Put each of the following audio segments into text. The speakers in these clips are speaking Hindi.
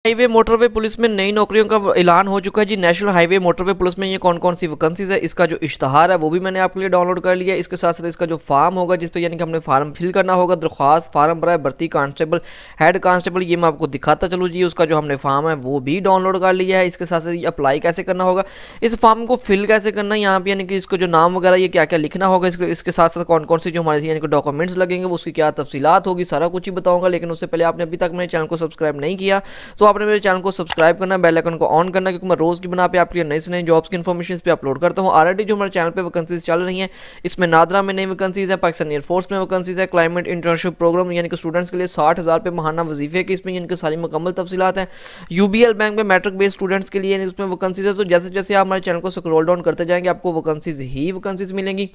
हाईवे मोटरवे पुलिस में नई नौकरियों का ऐलान हो चुका है जी। नेशनल हाईवे मोटरवे पुलिस में ये कौन कौन सी वैकेंसीज है, इसका जो इश्तहार है वो भी मैंने आपके लिए डाउनलोड कर लिया है। इसके साथ साथ इसका जो फॉर्म होगा जिस पे यानी कि हमने फॉर्म फिल करना होगा, दरख्वास्त फार्म भरा है, भर्ती कांस्टेबल, हेड कांस्टेबल, ये मैं आपको दिखाता चलूँ जी। उसका जो हमने फॉर्म है वो भी डाउनलोड कर लिया है। इसके साथ साथ अप्लाई कैसे करना होगा, इस फॉर्म को फिल कैसे करना है, यहाँ पे यानी कि इसको जो नाम वगैरह ये क्या क्या लिखना होगा, इसके साथ साथ कौन कौन से जो हमारे यानी कि डॉक्यूमेंट्स लगेंगे वो उसकी क्या तफसीलात होगी, सारा कुछ ही बताऊंगा। लेकिन उससे पहले आपने अभी तक मेरे चैनल को सब्सक्राइब नहीं किया तो आपने मेरे चैनल को सब्सक्राइब करना, बेल आइकन को ऑन करना, क्योंकि मैं रोज़ की बना पे आपके लिए नई से नई जॉब्स की इन्फॉर्मेशन पे अपलोड करता हूँ। ऑलरेडी जो हमारे चैनल पे वैकेंसीज चल रही हैं, इसमें नादरा में नई वैकेंसीज है, पाकिस्तान एयरफोर्स में वैकेंसीज है, क्लाइमेट इंटर्नशिप प्रोग्राम यानी कि स्टूडेंट्स के लिए 60,000 रुपये महाना वजीफे की इसमें इनकी सारी मुकम्मल तफसीलात हैं। यूबीएल बैंक में मैट्रिक बेस्ड स्टूडेंट्स के लिए इसमें वैकेंसीज है। तो जैसे जैसे आप हमारे चैनल को स्क्रॉल डाउन करते जाएंगे आपको वैकेंसीज ही वैकेंसीज मिलेंगी।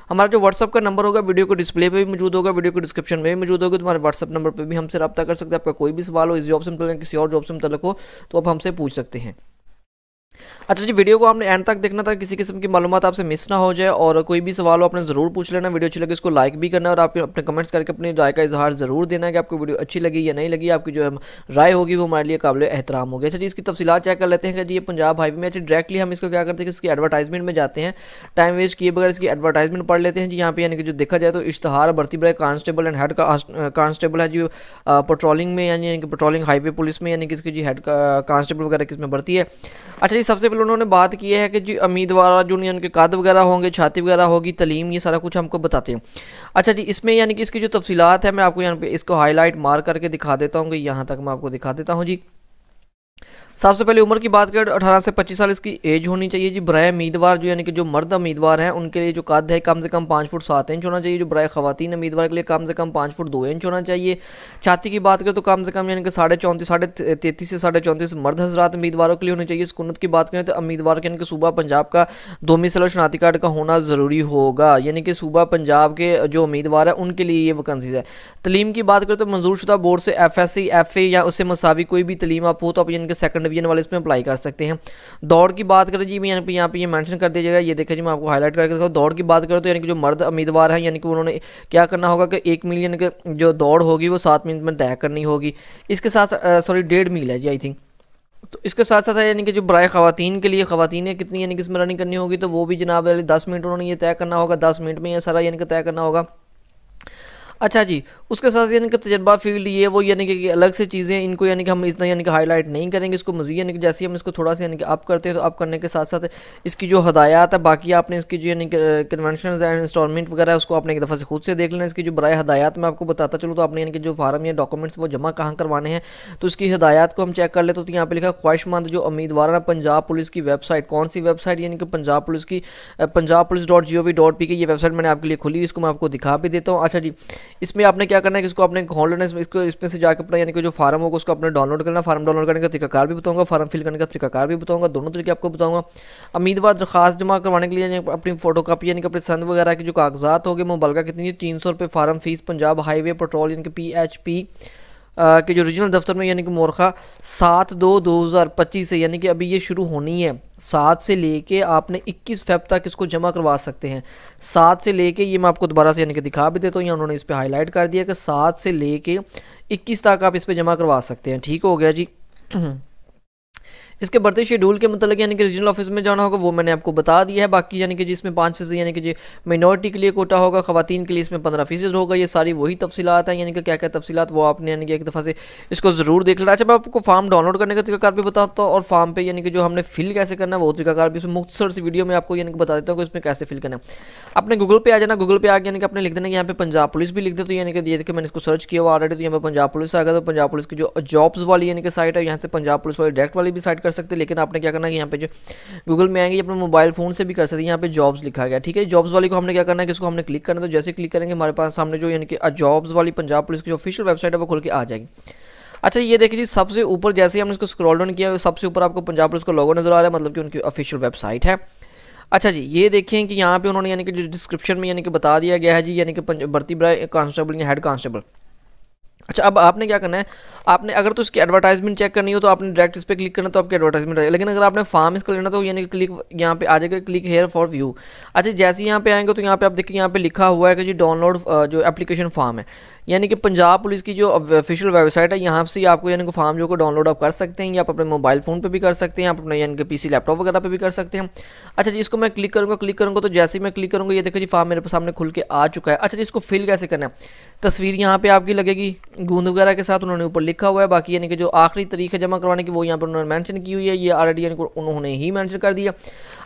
हमारा जो व्हाट्सअप का नंबर होगा वीडियो को डिस्प्ले पे भी मौजूद होगा, वीडियो को डिस्क्रिप्शन में भी मौजूद होगा। तुम्हारे व्हाट्सअप नंबर पे भी हमसे रब्ता कर सकते हैं। आपका कोई भी सवाल हो इस जॉब से मतलब किसी और जॉब से मतलब हो तो आप हमसे पूछ सकते हैं। अच्छा जी, वीडियो को आपने एंड तक देखना था, किसी किस्म की मालूमात आपसे मिस ना हो जाए। और कोई भी सवाल हो आपने ज़रूर पूछ लेना। वीडियो अच्छी लगे इसको लाइक भी करना और आप अपने कमेंट्स करके अपनी राय का इजहार ज़रूर देना है कि आपको वीडियो अच्छी लगी या नहीं लगी। आपकी जो राय होगी वो हमारे लिए काबिल एहतराम होगी। अच्छा जी, इसकी तफसीलात चेक कर लेते हैं कि जी ये पंजाब हाईवे में। अच्छा, डायरेक्टली हम इसको क्या करते हैं कि इसकी एडवर्टाइजमेंट में जाते हैं, टाइम वेस्ट किए बगैर इसकी एडवर्टाइजमेंट पढ़ लेते हैं जी। यहाँ पे यानी कि जो देखा जाए तो इश्तहार भर्ती बराए कांस्टेबल एंड हेड कांस्टेबल है जी, पेट्रोलिंग में यानी कि पेट्रोलिंग हाईवे पुलिस में यानी कि इसकी जी हेड कांस्टेबल वगैरह किसमें भर्ती है। अच्छा जी, सबसे पहले उन्होंने बात की है कि जी उम्मीदवार जो उनके कद वगैरह होंगे, छाती वगैरह होगी, तलीम, ये सारा कुछ हमको बताते हैं। अच्छा जी, इसमें यानी कि इसकी जो तफसीलात है मैं आपको यहाँ पे इसको हाईलाइट मार करके दिखा देता हूँ कि यहाँ तक मैं आपको दिखा देता हूँ जी। सबसे पहले उम्र की बात करें 18 से 25 साल इसकी एज होनी चाहिए जी। बराए उम्मीदवार जो यानी कि जो मर्द उम्मीदवार हैं उनके लिए जो कद है कम से कम 5 फुट 7 इंच होना चाहिए। जो बराए खवातीन उम्मीदवार के लिए कम से कम 5 फुट 2 इंच होना चाहिए। छाती की बात करें तो कम से कम यानी कि 34.5 से 34.5 मर्द हजरात उम्मीदवारों के लिए होनी चाहिए। सुकूनत की बात करें तो उम्मीदवार के यानी कि सूबा पंजाब का दोमिसल शनाती कार्ड का होना ज़रूरी होगा। यानी कि सूबा पंजाब के जो उम्मीदवार है उनके लिए ये वैकेंसीज है। तलीम की बात करें तो मंजूर शुदा बोर्ड से FSC FA या उससे मसावी कोई भी तलीम आप हो तो आप यानी कि सेकंड डिवीजन वाले इसमें अप्लाई कर सकते हैं। दौड़ की बात करें जी, मैं यहाँ पे ये मेंशन कर दिया जाएगा, ये देखिए जी मैं आपको हाईलाइट करके दिखाऊँ। दौड़ की बात करें तो यानी कि जो मर्द उम्मीदवार हैं यानी कि उन्होंने क्या करना होगा कि 1 मील यानी कि जो दौड़ होगी वो 7 मिनट में तय करनी होगी। इसके साथ सॉरी 1.5 मील है जी आई थिंक। तो इसके साथ साथ यानी कि जो बराए खवातीन के लिए खवातीन कितनी यानी कि इसमें रनिंग करनी होगी तो वो भी जनाब 10 मिनट उन्होंने ये तय करना होगा। 10 मिनट में ये सारा यानी कि तय करना होगा। अच्छा जी, उसके साथ यानी कि तजर्बा फील्ड ये वो यानी कि अलग से चीज़ें इनको यानी कि हम इतना यानी कि हाईलाइट नहीं करेंगे इसको मज़ीद। यानी कि जैसे हम इसको थोड़ा सा यानी कि अप करते हैं तो अप करने के साथ साथ इसकी जो हदायत है बाकी आपने इसकी जो यानी कि कन्वेंशन एंड इंस्टॉलमेंट वगैरह है उसको आपने एक दफ़ा से खुद से देख लेना। इसकी जो बराए हदायत मैं आपको बताता चलूँ तो आपने यानी कि जो फार्म या डॉक्यूमेंट्स वो जमा कहाँ करवाने हैं तो उसकी हदायत को हम चेक कर लेते तो यहाँ पर लिखा ख्वाहिशमंद जो उम्मीदवार है पंजाब पुलिस की वेबसाइट, कौन सी वेबसाइट यानी कि पंजाब पुलिस की punjabpolice.gov.pk ये वेबसाइट मैंने आपके लिए खुली, इसको मैं आपको दिखा भी देता हूँ। अच्छा जी, इसमें आपने क्या करना है कि इसको आपने खोल लेना है, इसको इसमें से जाकर अपना यानी कि जो फार्म होगा उसको अपने डाउनलोड करना। फार्म डाउनलोड करने का तरीकाकार भी बताऊंगा, फार्म फिल करने का तरीकाकार भी बताऊंगा, दोनों तरीके आपको बताऊंगा। उम्मीदवार दरखास्त जमा करवाने के लिए अपनी फोटोकॉपी यानी कि अपने संद वगैरह की जो कागजात होंगे मुबलगा कितनी है 300 रुपये form fees. Punjab highway patrol यानी कि PHP के जो रीजनल दफ्तर में यानी कि मोरखा 7/2/2025 से यानी कि अभी ये शुरू होनी है। 7 से लेके आपने 21 फेब तक इसको जमा करवा सकते हैं। 7 से लेके ये मैं आपको दोबारा से यानी कि दिखा भी देता हूँ, यहाँ उन्होंने इस पर हाईलाइट कर दिया कि 7 से लेके 21 तक आप इस पर जमा करवा सकते हैं। ठीक हो गया जी। इसके बढ़ते शेड्यूल के मतलब यानी कि रीजनल ऑफिस में जाना होगा वो मैंने आपको बता दिया है। बाकी यानी कि जिसमें 5% यानी कि जी माइनॉरिटी के लिए कोटा होगा, खवातीन के लिए इसमें 15% होगा। ये सारी वही तफसीलात हैं यानी कि क्या क्या तफसीलात वो आपने यानी कि एक दफ़ा से इसको ज़रूर देख लेना। अच्छा, मैं आपको फॉर्म डाउनलोड करने का तरीकाकार भी बताता हूँ और फॉर्म पे यानी कि जो हमने फिल कैसे करना है वो तरीकाकार भी इसमें मुख्तसर सी वीडियो में आपको यानी कि बता देता हूँ कि इसमें कैसे फिल करना है। अपने गूगल पे आ जाना, गूगल पे आके यानी कि अपने लिख देना यहाँ पे पंजाब पुलिस भी लिख दे तो यानी कि ये देखिए मैंने इसको सर्च किया हुआ ऑलरेडी तो यहाँ पे पंजाब पुलिस आ गया। तो पंजाब पुलिस की जो जॉब्स वाली यानी कि साइट है यहाँ से पंजाब पुलिस वाली डायरेक्ट वाली भी साइट कर सकते हैं। लेकिन आपने करना है यहाँ पे जो गूगल में आएंगे अपने मोबाइल फोन से भी कर सकते हैं। यहाँ पे जॉब्स लिखा गया, ठीक है। जॉब्स वाली को हमने क्या करना है कि इसको हमने क्लिक करना है। तो जैसे क्लिक करेंगे हमारे पास सामने जो यानी कि जॉब्स वाली पंजाब पुलिस की जो ऑफिशियल वेबसाइट है वो खुल के आ जाएगी। अच्छा, ये देखिए जी सबसे ऊपर जैसे ही हमने इसको स्क्रॉल डाउन किया सबसे ऊपर आपको पंजाब पुलिस का लोगो नजर आ रहा है, मतलब कि उनकी ऑफिशियल वेबसाइट है। अच्छा जी, ये देखें कि यहाँ पे उन्होंने यानी कि जो डिस्क्रिप्शन में यानी कि बता दिया गया है जी यानी कि भर्ती बराए कांस्टेबल या हेड कांस्टेबल अच्छा, अब आपने क्या करना है, आपने अगर तो इसकी एडवर्टाइजमेंट चेक करनी हो तो आपने डायरेक्ट इस पर क्लिक करना, तो आपकी एडवर्टाइजमेंट आएगी। लेकिन अगर आपने फॉर्म इसका लेना तो यानी कि क्लिक यहाँ पे आ जाएगा, क्लिक हेयर फॉर व्यू। अच्छा, जैसे यहाँ पे आएंगे तो यहाँ पे आप देखिए यहाँ पे लिखा हुआ है कि जी डाउनलोड जो एप्लीकेशन फॉर्म है, यानी कि पंजाब पुलिस की जो ऑफिशियल वेबसाइट है, यहाँ से आपको यानी कि फॉर्म जो को डाउनलोड आप कर सकते हैं, या आप अपने मोबाइल फ़ोन पे भी कर सकते हैं, आप अपने यानी कि पीसी लैपटॉप वगैरह पे भी कर सकते हैं। अच्छा जी, इसको मैं क्लिक करूँगा तो जैसे ही मैं क्लिक करूँगा ये देखो जी फॉर्म मेरे सामने खुल के आ चुका है। अच्छा जी, इसको फिल कैसे करना है, तस्वीर यहाँ पे आपकी लगेगी गूंद वगैरह के साथ, उन्होंने ऊपर लिखा हुआ है। बाकी यानी कि जो आखिरी तारीख है जमा करवाने की वो यहाँ पर उन्होंने मेंशन की हुई है, ये ऑलरेडी यानी कि उन्होंने ही मेंशन कर दिया।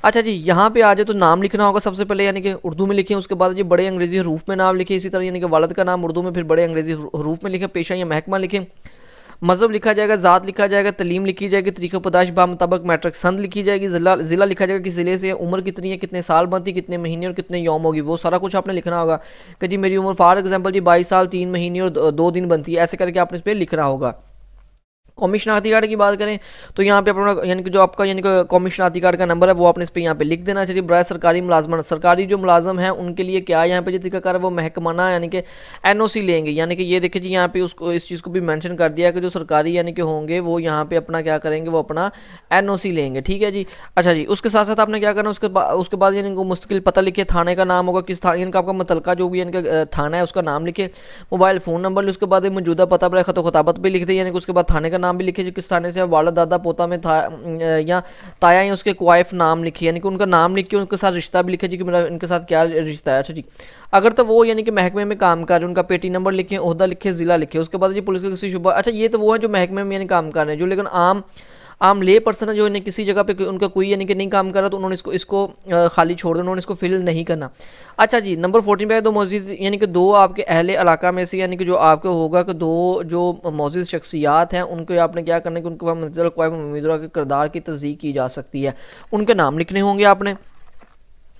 अच्छा जी, यहाँ पे आ जाए तो नाम लिखना होगा सबसे पहले, यानी कि उर्दू में लिखें, उसके बाद जी बड़े अंग्रेजी हरूफ में नाम लिखें, इसी तरह यानी कि वालिद का नाम उर्दू में, फिर बड़े अंग्रेजी हरूफ में लिखें, पेशा या महकमा लिखें, मज़हब लिखा जाएगा, ज़ात लिखा जाएगा, तलीम लिखी जाएगी, तरीक़ा पैदाइश बामुताबिक मैट्रिक संद लिखी जाएगी, ज़िला लिखा जाएगा कि ज़िले से, उम्र कितनी है, कितने साल बनती, कितने महीने और कितने यौम होगी, वो सारा कुछ आपने लिखना होगा कि जी मेरी उम्र फॉर एग्जांपल जी 22 साल 3 महीने और 2 दिन बनती है, ऐसे करके आपने इस पर लिखना होगा। कौमी शनाख्ती कार्ड की बात करें तो यहाँ पे अपना यानी कि जो आपका यानी कि कौमी शनाख्ती कार्ड का नंबर है वो आपने इस पर यहाँ पे लिख देना चाहिए। बराए सरकारी मुलाजमत, सरकारी जो मुलाजम है उनके लिए क्या यहाँ पे जो तरीकाकार है वो महकमाना यानी कि एनओसी लेंगे, यानी कि ये देखिए जी यहाँ पे उसको इस चीज़ को भी मेंशन कर दिया कि जो सरकारी यानी कि होंगे वो यहाँ पे अपना क्या करेंगे, वो अपना एनओसी लेंगे। ठीक है जी। अच्छा जी, उसके साथ साथ आपने क्या करना, उसके बाद यानी कि मुस्तकिल पता लिखिए, थाने का नाम होगा किस थाने, यानी कि आपका मुतलका जो भी यानी कि थाना है उसका नाम लिखे, मोबाइल फ़ोन नंबर, उसके बाद मौजूदा पता पर खत खताबत भी लिख दे, यानी कि उसके बाद थाने का नाम भी लिखे जो किस थाने से वाला दादा पोता में था या ताया या उसके क्वाइफ नाम लिखिए, यानी कि उनका नाम लिख के उनके साथ रिश्ता भी लिखे जी कि मेरा इनके साथ क्या रिश्ता है। अच्छा जी, अगर तो वो यानी कि महकमे में काम कर रहे हैं उनका पेटी नंबर लिखे, ओहदा लिखे, ज़िला लिखे, उसके बाद जी पुलिस का किसी शुबा। अच्छा, ये तो वो है जो महकमे में यानी काम कर रहे हैं, जो लेकिन आम ले पर्सन है जो इन्हें किसी जगह पे उनका कोई यानी कि नहीं काम कर रहा तो उन्होंने इसको खाली छोड़ दिया, उन्होंने इसको फिल नहीं करना। अच्छा जी, नंबर 14 पे दो मस्जिद, यानी कि दो आपके अहले इलाका में से यानी कि जो आपको होगा कि दो जो मौजूद शख्सियात हैं उनको आपने क्या करना है कि उनके मंजिल उम्मीदवार के किरदार की तस्दीक की जा सकती है, उनके नाम लिखने होंगे आपने,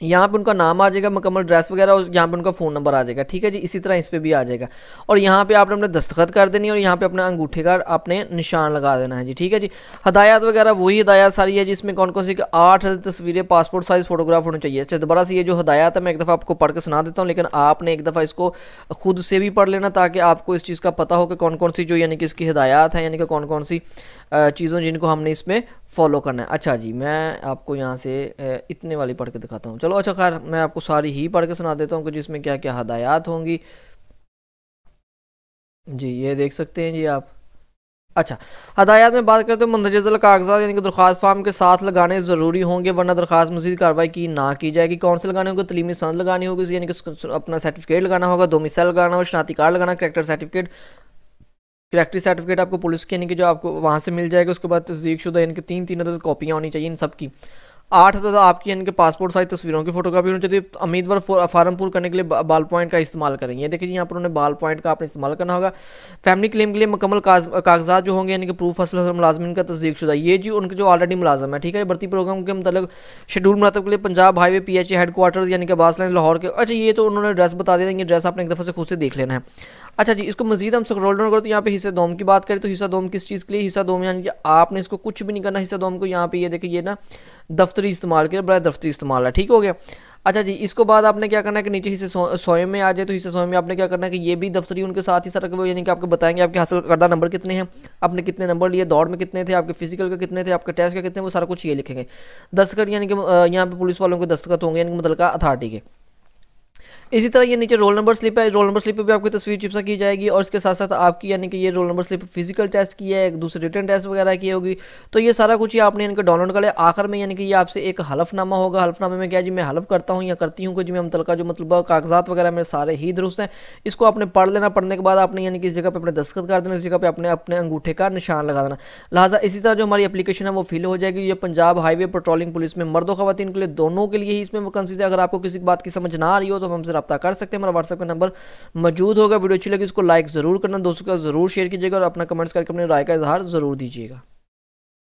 यहाँ पे उनका नाम आ जाएगा, मुकम्मल ड्रेस वगैरह, और यहाँ पे उनका फ़ोन नंबर आ जाएगा। ठीक है जी, इसी तरह इस पे भी आ जाएगा, और यहाँ पे आपने अपने दस्तखत कर देनी है, और यहाँ पे अपना अंगूठे का आपने निशान लगा देना है जी। ठीक है जी। हदायत वगैरह वही हदायत सारी है जिसमें कौन कौन सी 8 तस्वीरें, पासपोर्ट साइज़ फ़ोटोग्राफ होनी चाहिए। अच्छा, दोबारा से ये जो हदायत है मैं एक दफ़ा आपको पढ़ के सुना देता हूँ, लेकिन आपने एक दफ़ा इसको खुद से भी पढ़ लेना ताकि आपको इस चीज़ का पता हो कि कौन कौन सी जो यानी कि इसकी हदायत है, यानी कि कौन कौन सी चीज़ों जिनको हमने इसमें फॉलो करना है। अच्छा जी, मैं आपको यहाँ से इतने वाली पढ़ के दिखाता हूँ। चलो, अच्छा खैर मैं आपको सारी ही पढ़ के सुना देता हूँ कि जिसमें क्या क्या हदायत होंगी। जी, ये देख सकते हैं जी आप। अच्छा, हदायत में बात करते हैं, मंदरजल कागजात यानी कि दरख्वास्त फार्म के साथ लगाने ज़रूरी होंगे वरना दरख्वास्त मज़ीद कार्रवाई की ना की जाएगी। कौन से लगाने होंगे, तलीमी सनद लगानी होगी, यानी कि अपना सर्टिफिकेट लगाना होगा, डोमिसाइल लगाना होगा, शनाती कार्ड लगाना, करेक्टर सर्टिफिकेट आपको पुलिस के यानी कि जो आपको वहाँ से मिल जाएगा। उसके बाद तस्दीक शुदा यानी कि तीन अदद कॉपियाँ होनी चाहिए इन सब की। 8 अदद आपकी यानी कि पासपोर्ट साइज तस्वीरों की फोटोकॉपी होनी चाहिए। उम्मीदवार फार्म पूरा करने के लिए बाल पॉइंट का इस्तेमाल करेंगे। ये देखिए यहाँ पर उन्होंने बाल पॉइंट का आपने इस्तेमाल करना होगा। फैमिली क्लेम के लिए मुकम्मल कागजात जो होंगे यानी कि प्रूफ असल मुलाजमिन का तस्दीक शुदा, ये जी उनके जो ऑलरेडी मुलाजम है। ठीक है, भर्ती प्रोग्राम के मतलब शेड्यूल मुरातब के लिए पंजाब हाईवे PHA हेडक्वार्टर यानी कि अब्बास लाइन लाहौर के। अच्छा, ये तो उन्होंने एड्रेस बता दिया, ये एड्रेस आपने एक दफ़ा से खुद से देख लेना है। अच्छा जी, इसको मजीद हम स्क्रॉल डाउन करो तो यहाँ पे हिस्सा दोम की बात करें तो हिस्सा दोम किस चीज़ के लिए, हिस्सा दोम यानी कि आपने इसको कुछ भी नहीं करना। हिस्सा दोम को यहाँ पे ये देखिए ये ना दफ्तरी इस्तेमाल के बड़ा दफ्तरी इस्तेमाल है। ठीक हो गया। अच्छा जी, इसको बाद आपने क्या करना है कि नीचे हिस्से सोए में आ जाए तो हिस्से सोए में आपने क्या करना है कि ये भी दफ्तरी उनके साथ ही सारा वो यानी कि आपको बताएंगे आपके हासिल करदा नंबर कितने हैं, आपने कितने नंबर लिए, दौड़ में कितने थे, आपके फिजिकल के कितने थे, आपके टेस्ट के कितने, वो सारा कुछ ये लिखेंगे। दस्तखत यानी कि यहाँ पे पुलिस वालों के दस्तखत होंगे यानी कि मुतल्लिका अथॉरिटी के। इसी तरह ये नीचे रोल नंबर स्लिप है, रोल नंबर स्लिप पे भी आपकी तस्वीर चिपसा की जाएगी और इसके साथ साथ आपकी यानी कि ये roll number slip physical test की है, एक दूसरे रिटन टेस्ट वगैरह की होगी। तो ये सारा कुछ ही आपने यानी कि डाउनलोड कर लिया। आखिर में यानी कि ये आपसे एक हलफनामा होगा। हलफनामे में क्या जी मैं हलफ करता हूँ या करती हूँ कि जी मैं मुतल्लिका जो मतलब कागजात वगैरह मेरे सारे ही दुरुस्त हैं। इसको आपने पढ़ लेना, पढ़ने के बाद आपने यानी कि इस जगह पर अपने दस्तखत कर देना, इस जगह पर अपने अपने अंगूठे का निशान लगा देना। लिहाजा इसी तरह जो हमारी एप्लीकेशन है वो फिल हो जाएगी। ये पंजाब हाईवे पेट्रोलिंग पुलिस में मर्द और ख़वातीन के लिए दोनों के लिए ही इसमें वैकेंसी है। अगर आपको किसी बात की समझ ना आ रही हो तो हमसे रब्ता कर सकते हैं, हमारा व्हाट्सएप का नंबर मौजूद होगा। वीडियो अच्छी लगी इसको लाइक ज़रूर करना, दोस्तों का ज़रूर शेयर कीजिएगा और अपना कमेंट्स करके अपनी राय का इजहार ज़रूर दीजिएगा।